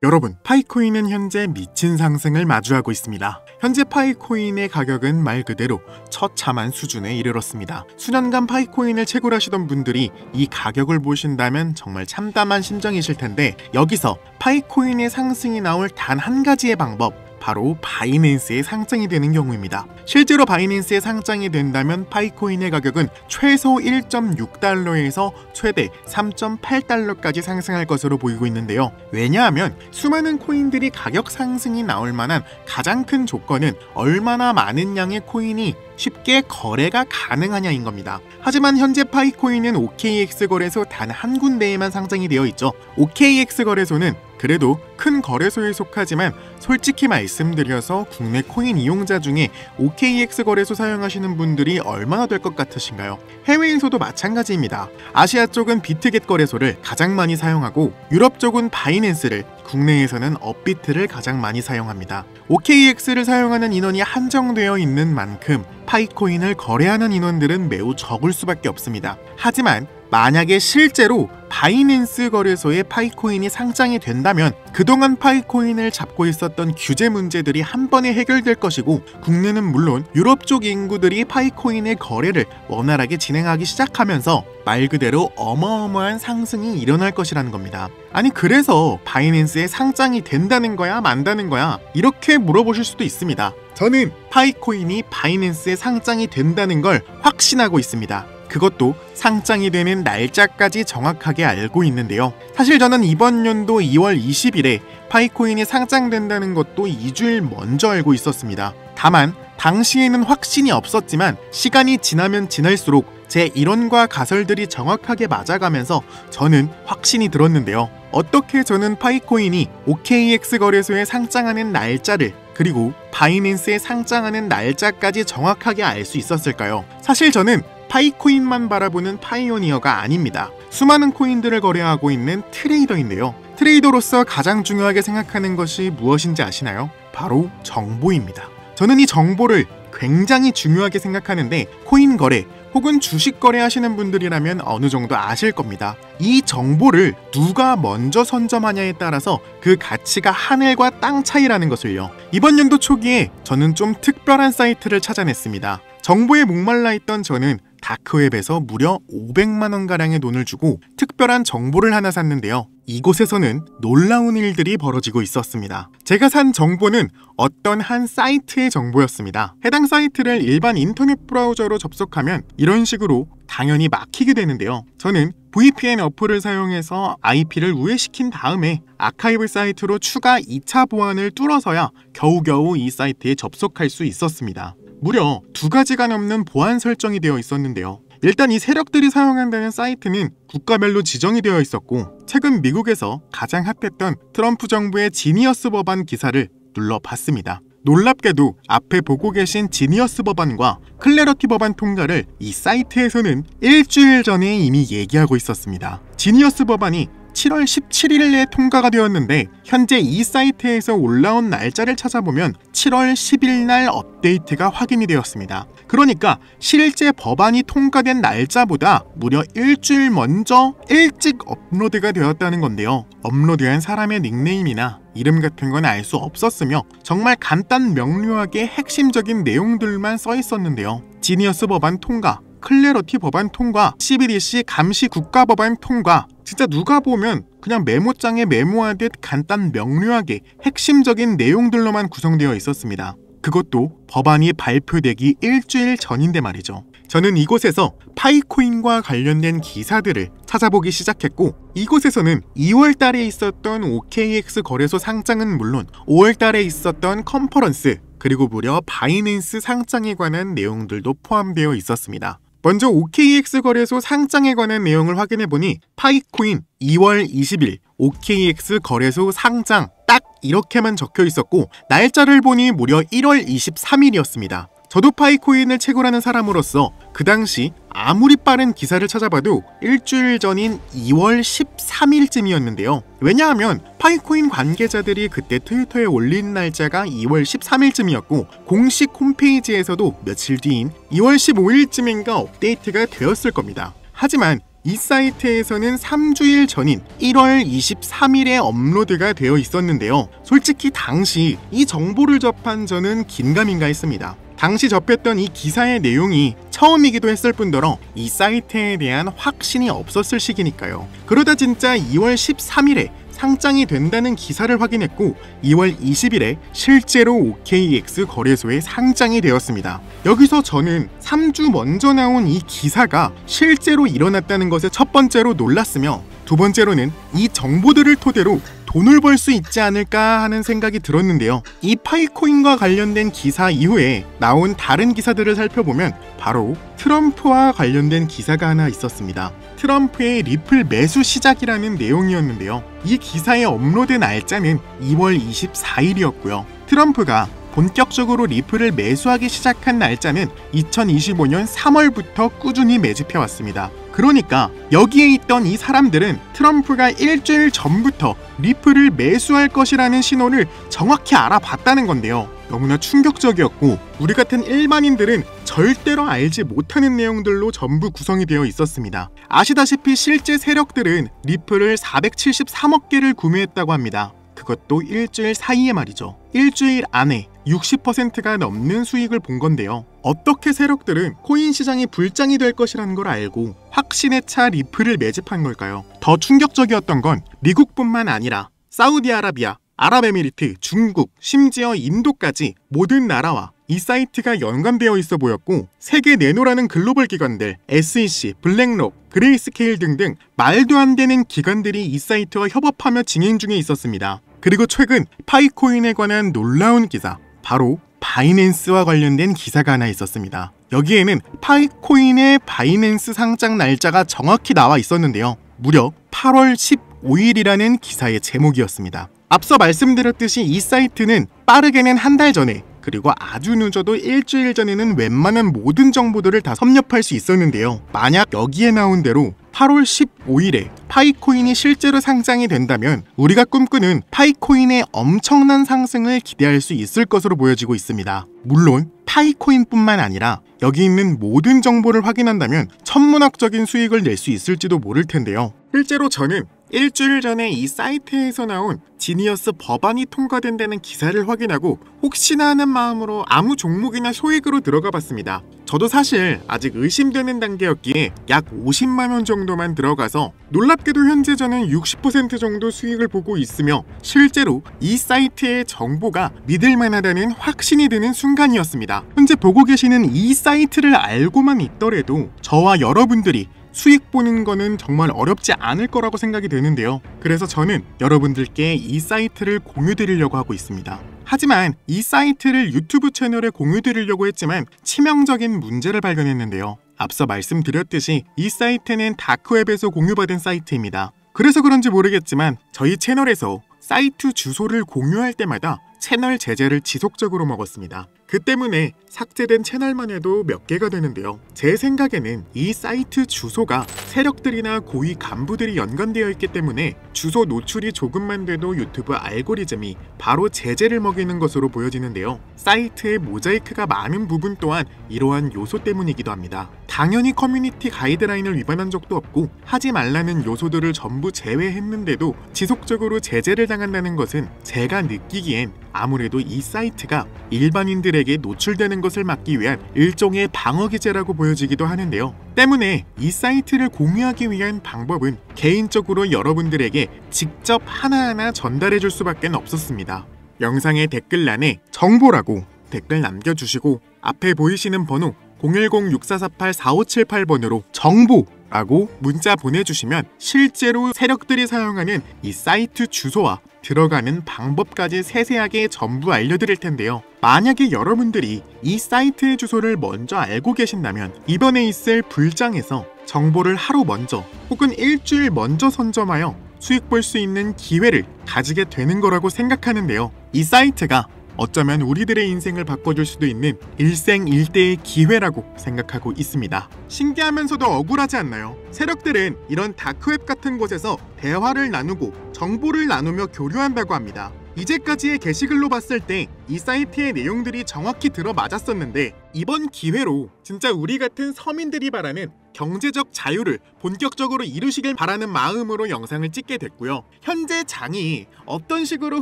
여러분, 파이코인은 현재 미친 상승을 마주하고 있습니다. 현재 파이코인의 가격은 말 그대로 처참한 수준에 이르렀습니다. 수년간 파이코인을 채굴하시던 분들이 이 가격을 보신다면 정말 참담한 심정이실 텐데, 여기서 파이코인의 상승이 나올 단 한 가지의 방법, 바로 바이낸스의 상장이 되는 경우입니다. 실제로 바이낸스의 상장이 된다면 파이코인의 가격은 최소 1.6달러에서 최대 3.8달러까지 상승할 것으로 보이고 있는데요. 왜냐하면 수많은 코인들이 가격 상승이 나올 만한 가장 큰 조건은 얼마나 많은 양의 코인이 쉽게 거래가 가능하냐인 겁니다. 하지만 현재 파이코인은 OKX 거래소 단 한 군데에만 상장이 되어 있죠. OKX 거래소는 그래도 큰 거래소에 속하지만 솔직히 말씀드려서 국내 코인 이용자 중에 OKX 거래소 사용하시는 분들이 얼마나 될 것 같으신가요? 해외에서도 마찬가지입니다. 아시아 쪽은 비트겟 거래소를 가장 많이 사용하고 유럽 쪽은 바이낸스를, 국내에서는 업비트를 가장 많이 사용합니다. OKX를 사용하는 인원이 한정되어 있는 만큼 파이코인을 거래하는 인원들은 매우 적을 수밖에 없습니다. 하지만 만약에 실제로 바이낸스 거래소에 파이코인이 상장이 된다면 그동안 파이코인을 잡고 있었던 규제 문제들이 한 번에 해결될 것이고, 국내는 물론 유럽 쪽 인구들이 파이코인의 거래를 원활하게 진행하기 시작하면서 말 그대로 어마어마한 상승이 일어날 것이라는 겁니다. 아니, 그래서 바이낸스에 상장이 된다는 거야, 만다는 거야? 이렇게 물어보실 수도 있습니다. 저는 파이코인이 바이낸스에 상장이 된다는 걸 확신하고 있습니다. 그것도 상장이 되는 날짜까지 정확하게 알고 있는데요. 사실 저는 이번 연도 2월 20일에 파이코인이 상장된다는 것도 2주일 먼저 알고 있었습니다. 다만 당시에는 확신이 없었지만 시간이 지나면 지날수록 제 이론과 가설들이 정확하게 맞아가면서 저는 확신이 들었는데요. 어떻게 저는 파이코인이 OKX 거래소에 상장하는 날짜를, 그리고 바이낸스에 상장하는 날짜까지 정확하게 알 수 있었을까요? 사실 저는 파이코인만 바라보는 파이오니어가 아닙니다. 수많은 코인들을 거래하고 있는 트레이더인데요. 트레이더로서 가장 중요하게 생각하는 것이 무엇인지 아시나요? 바로 정보입니다. 저는 이 정보를 굉장히 중요하게 생각하는데, 코인 거래 혹은 주식 거래 하시는 분들이라면 어느 정도 아실 겁니다. 이 정보를 누가 먼저 선점하냐에 따라서 그 가치가 하늘과 땅 차이라는 것을요. 이번 연도 초기에 저는 좀 특별한 사이트를 찾아냈습니다. 정보에 목말라 있던 저는 다크웹에서 무려 500만원가량의 돈을 주고 특별한 정보를 하나 샀는데요. 이곳에서는 놀라운 일들이 벌어지고 있었습니다. 제가 산 정보는 어떤 한 사이트의 정보였습니다. 해당 사이트를 일반 인터넷 브라우저로 접속하면 이런 식으로 당연히 막히게 되는데요. 저는 VPN 어플을 사용해서 IP를 우회시킨 다음에 아카이브 사이트로 추가 2차 보안을 뚫어서야 겨우겨우 이 사이트에 접속할 수 있었습니다. 무려 2가지가 넘는 보안 설정이 되어 있었는데요. 일단 이 세력들이 사용한다는 사이트는 국가별로 지정이 되어 있었고, 최근 미국에서 가장 핫했던 트럼프 정부의 지니어스 법안 기사를 눌러봤습니다. 놀랍게도 앞에 보고 계신 지니어스 법안과 클래러티 법안 통과를 이 사이트에서는 일주일 전에 이미 얘기하고 있었습니다. 지니어스 법안이 7월 17일에 통과가 되었는데, 현재 이 사이트에서 올라온 날짜를 찾아보면 7월 10일 날 업데이트가 확인이 되었습니다. 그러니까 실제 법안이 통과된 날짜보다 무려 일주일 먼저 일찍 업로드가 되었다는 건데요. 업로드한 사람의 닉네임이나 이름 같은 건 알 수 없었으며 정말 간단 명료하게 핵심적인 내용들만 써 있었는데요. 지니어스 법안 통과, 클래러티 법안 통과, CBDC 감시 국가 법안 통과, 진짜 누가 보면 그냥 메모장에 메모하듯 간단 명료하게 핵심적인 내용들로만 구성되어 있었습니다. 그것도 법안이 발표되기 일주일 전인데 말이죠. 저는 이곳에서 파이코인과 관련된 기사들을 찾아보기 시작했고, 이곳에서는 2월 달에 있었던 OKX 거래소 상장은 물론 5월 달에 있었던 컨퍼런스, 그리고 무려 바이낸스 상장에 관한 내용들도 포함되어 있었습니다. 먼저 OKX 거래소 상장에 관한 내용을 확인해보니 파이코인 2월 20일 OKX 거래소 상장 딱 이렇게만 적혀 있었고, 날짜를 보니 무려 1월 23일이었습니다. 저도 파이코인을 채굴하는 사람으로서 그 당시 아무리 빠른 기사를 찾아봐도 일주일 전인 2월 13일쯤이었는데요. 왜냐하면 파이코인 관계자들이 그때 트위터에 올린 날짜가 2월 13일쯤이었고 공식 홈페이지에서도 며칠 뒤인 2월 15일쯤인가 업데이트가 되었을 겁니다. 하지만 이 사이트에서는 3주일 전인 1월 23일에 업로드가 되어 있었는데요. 솔직히 당시 이 정보를 접한 저는 긴가민가 했습니다. 당시 접했던 이 기사의 내용이 처음이기도 했을 뿐더러 이 사이트에 대한 확신이 없었을 시기니까요. 그러다 진짜 2월 13일에 상장이 된다는 기사를 확인했고 2월 20일에 실제로 OKX 거래소에 상장이 되었습니다. 여기서 저는 3주 먼저 나온 이 기사가 실제로 일어났다는 것에 첫 번째로 놀랐으며 두 번째로는 이 정보들을 토대로 돈을 벌 수 있지 않을까 하는 생각이 들었는데요. 이 파이코인과 관련된 기사 이후에 나온 다른 기사들을 살펴보면 바로 트럼프와 관련된 기사가 하나 있었습니다. 트럼프의 리플 매수 시작이라는 내용이었는데요. 이 기사의 업로드 날짜는 2월 24일이었고요. 트럼프가 본격적으로 리플을 매수하기 시작한 날짜는 2025년 3월부터 꾸준히 매집해왔습니다. 그러니까 여기에 있던 이 사람들은 트럼프가 일주일 전부터 리플을 매수할 것이라는 신호를 정확히 알아봤다는 건데요. 너무나 충격적이었고 우리 같은 일반인들은 절대로 알지 못하는 내용들로 전부 구성이 되어 있었습니다. 아시다시피 실제 세력들은 리플을 473억 개를 구매했다고 합니다. 그것도 일주일 사이에 말이죠. 일주일 안에 60%가 넘는 수익을 본 건데요. 어떻게 세력들은 코인 시장이 불장이 될 것이라는 걸 알고 확신에 차 리플을 매집한 걸까요? 더 충격적이었던 건 미국뿐만 아니라 사우디아라비아, 아랍에미리트, 중국, 심지어 인도까지 모든 나라와 이 사이트가 연관되어 있어 보였고 세계 내노라는 글로벌 기관들, SEC, 블랙록, 그레이스케일 등등 말도 안 되는 기관들이 이 사이트와 협업하며 진행 중에 있었습니다. 그리고 최근 파이코인에 관한 놀라운 기사, 바로 바이낸스와 관련된 기사가 하나 있었습니다. 여기에는 파이코인의 바이낸스 상장 날짜가 정확히 나와 있었는데요. 무려 8월 15일이라는 기사의 제목이었습니다. 앞서 말씀드렸듯이 이 사이트는 빠르게는 한 달 전에 그리고 아주 늦어도 일주일 전에는 웬만한 모든 정보들을 다 섭렵할 수 있었는데요. 만약 여기에 나온 대로 8월 15일에 파이코인이 실제로 상장이 된다면 우리가 꿈꾸는 파이코인의 엄청난 상승을 기대할 수 있을 것으로 보여지고 있습니다. 물론 파이코인뿐만 아니라 여기 있는 모든 정보를 확인한다면 천문학적인 수익을 낼 수 있을지도 모를 텐데요. 실제로 저는 일주일 전에 이 사이트에서 나온 지니어스 법안이 통과된다는 기사를 확인하고 혹시나 하는 마음으로 아무 종목이나 소액으로 들어가 봤습니다. 저도 사실 아직 의심되는 단계였기에 약 50만원 정도만 들어가서 놀랍게도 현재 저는 60% 정도 수익을 보고 있으며 실제로 이 사이트의 정보가 믿을만하다는 확신이 드는 순간이었습니다. 현재 보고 계시는 이 사이트를 알고만 있더라도 저와 여러분들이 수익 보는 거는 정말 어렵지 않을 거라고 생각이 되는데요. 그래서 저는 여러분들께 이 사이트를 공유드리려고 하고 있습니다. 하지만 이 사이트를 유튜브 채널에 공유드리려고 했지만 치명적인 문제를 발견했는데요. 앞서 말씀드렸듯이 이 사이트는 다크웹에서 공유받은 사이트입니다. 그래서 그런지 모르겠지만 저희 채널에서 사이트 주소를 공유할 때마다 채널 제재를 지속적으로 먹었습니다. 그 때문에 삭제된 채널만 해도 몇 개가 되는데요. 제 생각에는 이 사이트 주소가 세력들이나 고위 간부들이 연관되어 있기 때문에 주소 노출이 조금만 돼도 유튜브 알고리즘이 바로 제재를 먹이는 것으로 보여지는데요. 사이트의 모자이크가 많은 부분 또한 이러한 요소 때문이기도 합니다. 당연히 커뮤니티 가이드라인을 위반한 적도 없고 하지 말라는 요소들을 전부 제외했는데도 지속적으로 제재를 당한다는 것은 제가 느끼기엔 아무래도 이 사이트가 일반인들에게 노출되는 것을 막기 위한 일종의 방어기제라고 보여지기도 하는데요. 때문에 이 사이트를 공유하기 위한 방법은 개인적으로 여러분들에게 직접 하나하나 전달해 줄 수밖에 없었습니다. 영상의 댓글란에 정보라고 댓글 남겨주시고 앞에 보이시는 번호 010-6448-4578번으로 정보라고 문자 보내주시면 실제로 세력들이 사용하는 이 사이트 주소와 들어가는 방법까지 세세하게 전부 알려드릴 텐데요. 만약에 여러분들이 이 사이트의 주소를 먼저 알고 계신다면 이번에 있을 불장에서 정보를 하루 먼저 혹은 일주일 먼저 선점하여 수익 볼 수 있는 기회를 가지게 되는 거라고 생각하는데요. 이 사이트가 어쩌면 우리들의 인생을 바꿔줄 수도 있는 일생일대의 기회라고 생각하고 있습니다. 신기하면서도 억울하지 않나요? 세력들은 이런 다크웹 같은 곳에서 대화를 나누고 정보를 나누며 교류한다고 합니다. 이제까지의 게시글로 봤을 때 이 사이트의 내용들이 정확히 들어맞았었는데, 이번 기회로 진짜 우리 같은 서민들이 바라는 경제적 자유를 본격적으로 이루시길 바라는 마음으로 영상을 찍게 됐고요. 현재 장이 어떤 식으로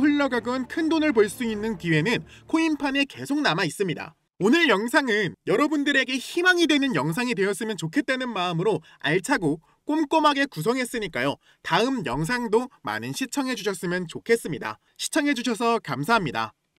흘러가건 큰 돈을 벌 수 있는 기회는 코인판에 계속 남아 있습니다. 오늘 영상은 여러분들에게 희망이 되는 영상이 되었으면 좋겠다는 마음으로 알차고 꼼꼼하게 구성했으니까요. 다음 영상도 많은 시청해 주셨으면 좋겠습니다. 시청해 주셔서 감사합니다.